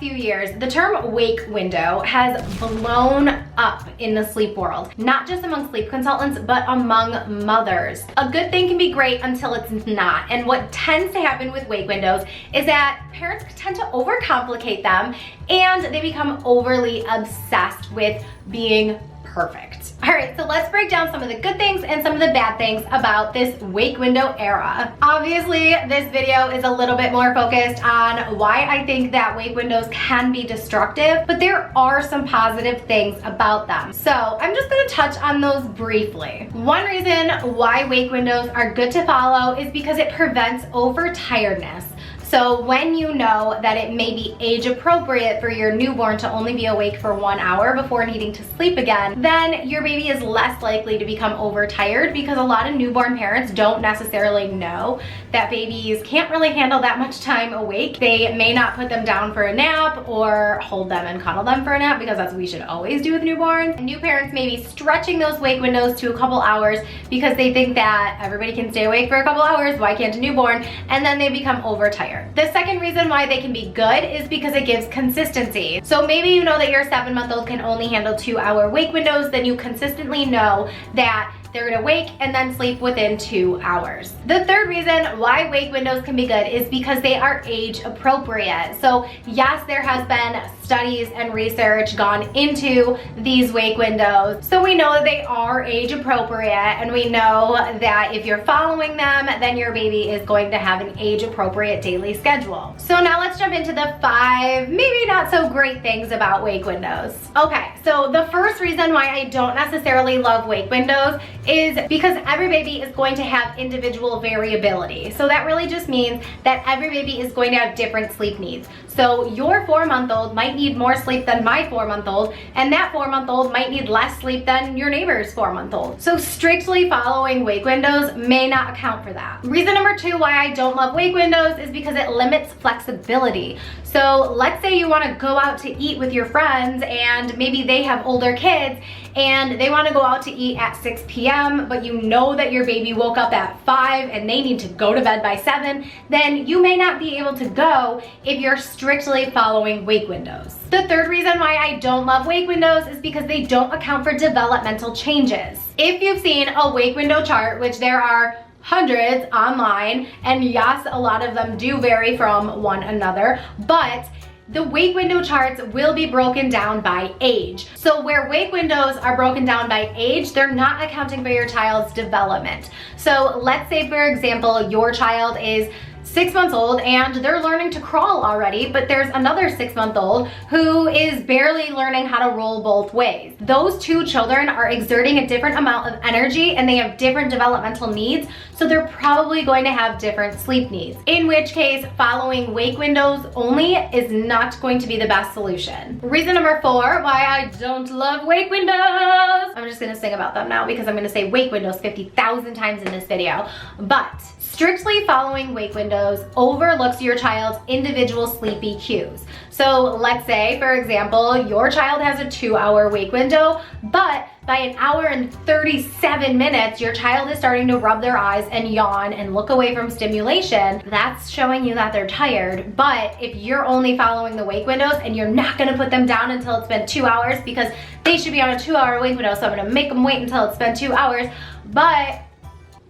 few years, the term wake window has blown up in the sleep world, not just among sleep consultants, but among mothers. A good thing can be great until it's not. And what tends to happen with wake windows is that parents tend to overcomplicate them and they become overly obsessed with being perfect. All right, so let's break down some of the good things and some of the bad things about this wake window era. Obviously, this video is a little bit more focused on why I think that wake windows can be destructive, but there are some positive things about them. So I'm just gonna touch on those briefly. One reason why wake windows are good to follow is because it prevents overtiredness. So when you know that it may be age appropriate for your newborn to only be awake for 1 hour before needing to sleep again, then your baby is less likely to become overtired, because a lot of newborn parents don't necessarily know that babies can't really handle that much time awake. They may not put them down for a nap or hold them and cuddle them for a nap, because that's what we should always do with newborns. And new parents may be stretching those wake windows to a couple hours because they think that everybody can stay awake for a couple hours, why can't a newborn? And then they become overtired. The second reason why they can be good is because it gives consistency. So maybe you know that your 7-month-old can only handle 2-hour wake windows, then you consistently know that they're gonna wake and then sleep within 2 hours. The third reason why wake windows can be good is because they are age appropriate. So yes, there has been studies and research gone into these wake windows. So we know that they are age appropriate, and we know that if you're following them, then your baby is going to have an age appropriate daily schedule. So now let's jump into the 5 maybe not so great things about wake windows. Okay, so the first reason why I don't necessarily love wake windows is because every baby is going to have individual variability. So that really just means that every baby is going to have different sleep needs. So your 4-month-old might need more sleep than my 4-month-old, and that 4-month-old might need less sleep than your neighbor's 4-month-old. So strictly following wake windows may not account for that. Reason number 2 why I don't love wake windows is because it limits flexibility. So let's say you want to go out to eat with your friends, and maybe they have older kids and they want to go out to eat at 6 p.m. but you know that your baby woke up at 5 and they need to go to bed by 7, then you may not be able to go if you're strictly following wake windows. The third reason why I don't love wake windows is because they don't account for developmental changes. If you've seen a wake window chart, which there are hundreds online, and yes, a lot of them do vary from one another, but the wake window charts will be broken down by age. So where wake windows are broken down by age, they're not accounting for your child's development. So let's say, for example, your child is 6 months old and they're learning to crawl already, but there's another 6-month-old who is barely learning how to roll both ways. Those two children are exerting a different amount of energy and they have different developmental needs, so they're probably going to have different sleep needs. In which case, following wake windows only is not going to be the best solution. Reason number 4 why I don't love wake windows. I'm just gonna sing about them now because I'm gonna say wake windows 50,000 times in this video. But strictly following wake windows overlooks your child's individual sleepy cues. So let's say, for example, your child has a 2-hour wake window, but by 1 hour and 37 minutes, your child is starting to rub their eyes and yawn and look away from stimulation. That's showing you that they're tired. But if you're only following the wake windows and you're not gonna put them down until it's been 2 hours, because they should be on a 2-hour wake window, so I'm gonna make them wait until it's been 2 hours, but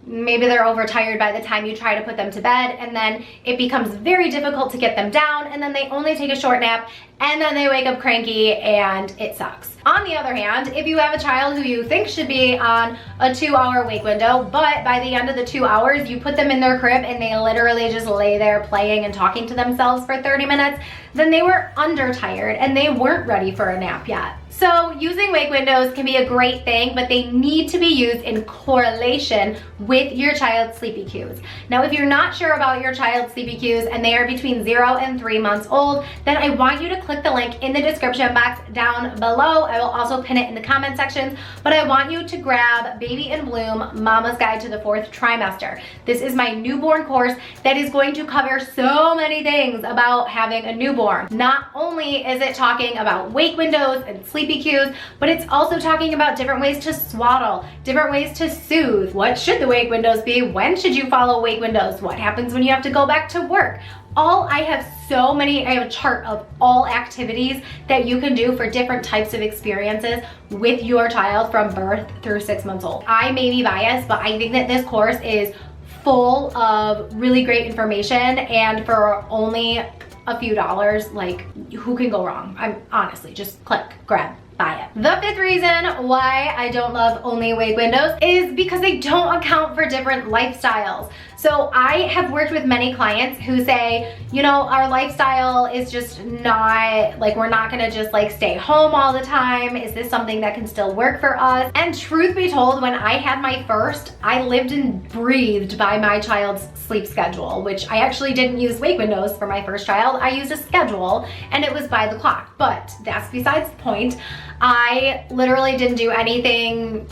maybe they're overtired by the time you try to put them to bed, and then it becomes very difficult to get them down, and then they only take a short nap, and then they wake up cranky and it sucks. On the other hand, if you have a child who you think should be on a 2-hour wake window, but by the end of the 2 hours, you put them in their crib and they literally just lay there playing and talking to themselves for 30 minutes, then they were undertired and they weren't ready for a nap yet. So using wake windows can be a great thing, but they need to be used in correlation with your child's sleepy cues. Now, if you're not sure about your child's sleepy cues and they are between 0 and 3 months old, then I want you to click the link in the description box down below. I will also pin it in the comment sections, but I want you to grab Baby in Bloom, Mama's Guide to the 4th Trimester. This is my newborn course that is going to cover so many things about having a newborn. Not only is it talking about wake windows and sleep sleepy cues, but it's also talking about different ways to swaddle, different ways to soothe. What should the wake windows be? When should you follow wake windows? What happens when you have to go back to work? I have a chart of all activities that you can do for different types of experiences with your child from birth through 6 months old. I may be biased, but I think that this course is full of really great information, and for only a few dollars, like, who can go wrong? I'm honestly, just click, grab, buy it. The fifth reason why I don't love only wake windows is because they don't account for different lifestyles. So I have worked with many clients who say, you know, our lifestyle is just not, like, we're not gonna just like stay home all the time. Is this something that can still work for us? And truth be told, when I had my first, I lived and breathed by my child's sleep schedule, which I actually didn't use wake windows for my first child. I used a schedule and it was by the clock, but that's besides the point. I literally didn't do anything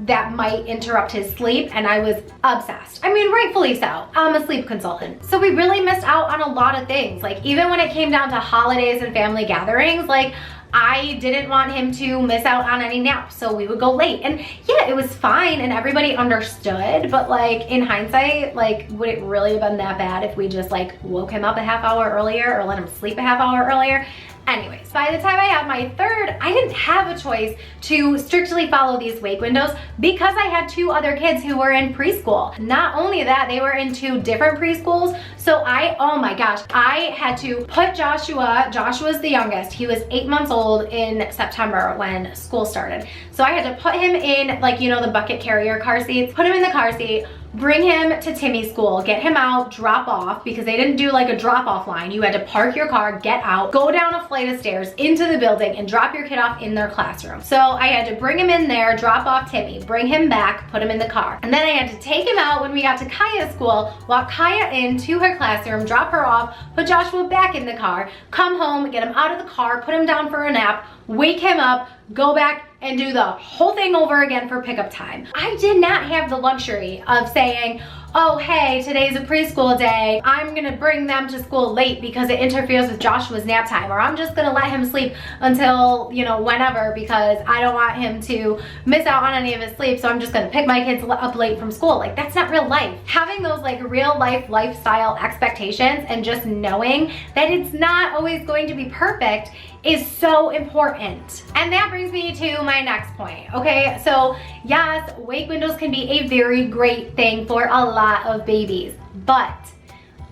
that might interrupt his sleep, and I was obsessed. I mean, rightfully so. I'm a sleep consultant. So we really missed out on a lot of things. Like, even when it came down to holidays and family gatherings, like, I didn't want him to miss out on any naps, so we would go late. And yeah, it was fine and everybody understood, but like, in hindsight, like, would it really have been that bad if we just like woke him up a half hour earlier or let him sleep a half hour earlier? Anyways, by the time I had my third, I didn't have a choice to strictly follow these wake windows because I had 2 other kids who were in preschool. Not only that, they were in 2 different preschools. So oh my gosh, I had to put Joshua's the youngest. He was 8 months old in September when school started. So I had to put him in, like, you know, the bucket carrier car seats, put him in the car seat, bring him to Timmy's school, get him out, drop off, because they didn't do like a drop off line. You had to park your car, get out, go down a flight of stairs into the building and drop your kid off in their classroom. So I had to bring him in there, drop off Timmy, bring him back, put him in the car. And then I had to take him out when we got to Kaya's school, walk Kaya into her classroom, drop her off, put Joshua back in the car, come home, get him out of the car, put him down for a nap, wake him up, go back and do the whole thing over again for pickup time. I did not have the luxury of saying, oh, hey, today's a preschool day. I'm gonna bring them to school late because it interferes with Joshua's nap time, or I'm just gonna let him sleep until, you know, whenever, because I don't want him to miss out on any of his sleep, so I'm just gonna pick my kids up late from school. Like, that's not real life. Having those like real life lifestyle expectations and just knowing that it's not always going to be perfect is so important. And that brings me to my next point, okay? So yes, wake windows can be a very great thing for a lot of babies, but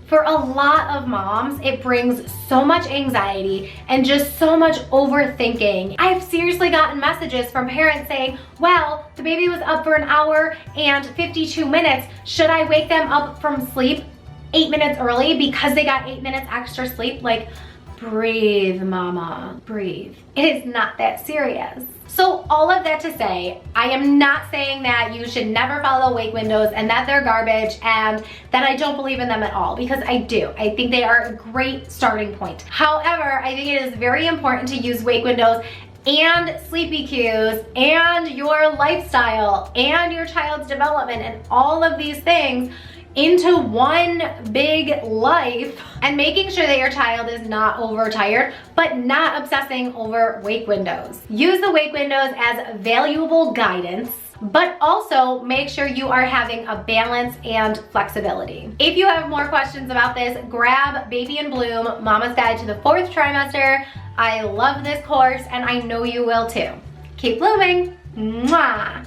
for a lot of moms, it brings so much anxiety and just so much overthinking. I've seriously gotten messages from parents saying, well, the baby was up for an hour and 52 minutes. Should I wake them up from sleep 8 minutes early because they got 8 minutes extra sleep? Like, breathe, mama, breathe. It is not that serious. So all of that to say, I am not saying that you should never follow wake windows and that they're garbage and that I don't believe in them at all, because I do. I think they are a great starting point. However, I think it is very important to use wake windows and sleepy cues and your lifestyle and your child's development and all of these things into one big life, and making sure that your child is not overtired, but not obsessing over wake windows. Use the wake windows as valuable guidance, but also make sure you are having a balance and flexibility. If you have more questions about this, grab Baby in Bloom, Mama's Guide to the 4th Trimester. I love this course and I know you will too. Keep blooming. Mwah.